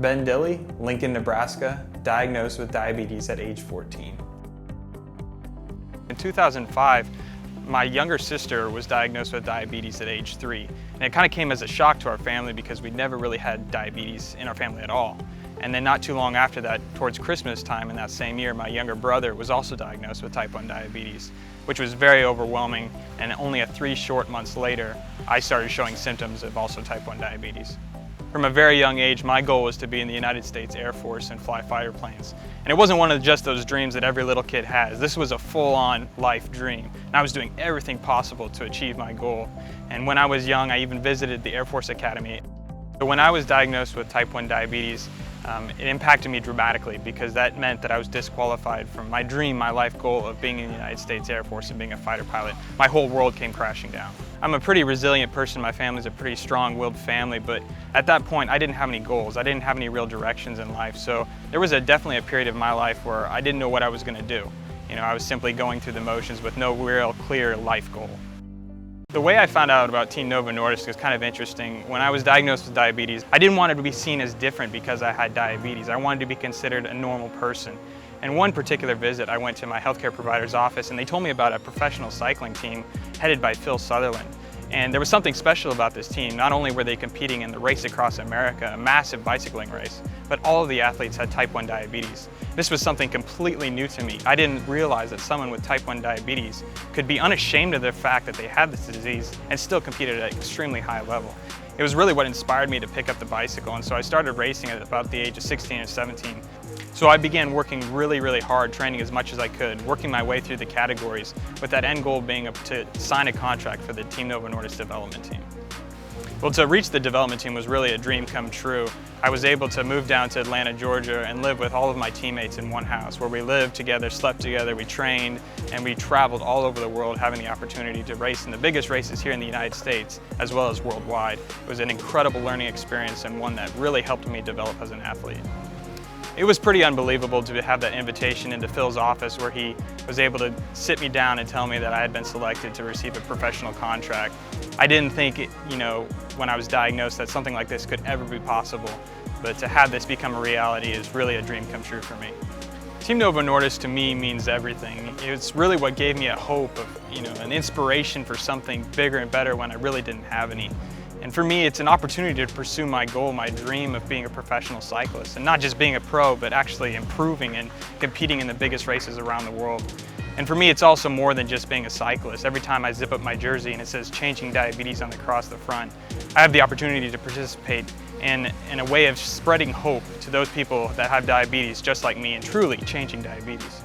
Ben Dilley, Lincoln, Nebraska, diagnosed with diabetes at age 14. In 2005, my younger sister was diagnosed with diabetes at age 3. And it kind of came as a shock to our family because we never really had diabetes in our family at all. And then not too long after that, towards Christmas time in that same year, my younger brother was also diagnosed with type 1 diabetes, which was very overwhelming. And only 3 short months later, I started showing symptoms of also type 1 diabetes. From a very young age, my goal was to be in the United States Air Force and fly fighter planes. And it wasn't one of just those dreams that every little kid has. This was a full-on life dream. And I was doing everything possible to achieve my goal. And when I was young, I even visited the Air Force Academy. So when I was diagnosed with type 1 diabetes, it impacted me dramatically because that meant that I was disqualified from my dream, my life goal of being in the United States Air Force and being a fighter pilot. My whole world came crashing down. I'm a pretty resilient person. My family's a pretty strong-willed family, but at that point I didn't have any goals. I didn't have any real directions in life. So there was definitely a period of my life where I didn't know what I was going to do. I was simply going through the motions with no real clear life goal. The way I found out about Team Novo Nordisk is kind of interesting. When I was diagnosed with diabetes, I didn't want it to be seen as different because I had diabetes. I wanted to be considered a normal person. And one particular visit, I went to my healthcare provider's office and they told me about a professional cycling team headed by Phil Sutherland. And there was something special about this team. Not only were they competing in the Race Across America, a massive bicycling race, but all of the athletes had type 1 diabetes. This was something completely new to me. I didn't realize that someone with type 1 diabetes could be unashamed of the fact that they had this disease and still compete at an extremely high level. It was really what inspired me to pick up the bicycle, and so I started racing at about the age of 16 or 17. So I began working really hard, training as much as I could, working my way through the categories, with that end goal being to sign a contract for the Team Novo Nordisk development team. Well, to reach the development team was really a dream come true. I was able to move down to Atlanta, Georgia and live with all of my teammates in one house where we lived together, slept together, we trained, and we traveled all over the world having the opportunity to race in the biggest races here in the United States as well as worldwide. It was an incredible learning experience and one that really helped me develop as an athlete. It was pretty unbelievable to have that invitation into Phil's office where he was able to sit me down and tell me that I had been selected to receive a professional contract. I didn't think, when I was diagnosed that something like this could ever be possible, but to have this become a reality is really a dream come true for me. Team Novo Nordisk to me means everything. It's really what gave me a hope of, an inspiration for something bigger and better when I really didn't have any. And for me, it's an opportunity to pursue my goal, my dream of being a professional cyclist. And not just being a pro, but actually improving and competing in the biggest races around the world. And for me, it's also more than just being a cyclist. Every time I zip up my jersey and it says changing diabetes across the front, I have the opportunity to participate in a way of spreading hope to those people that have diabetes just like me and truly changing diabetes.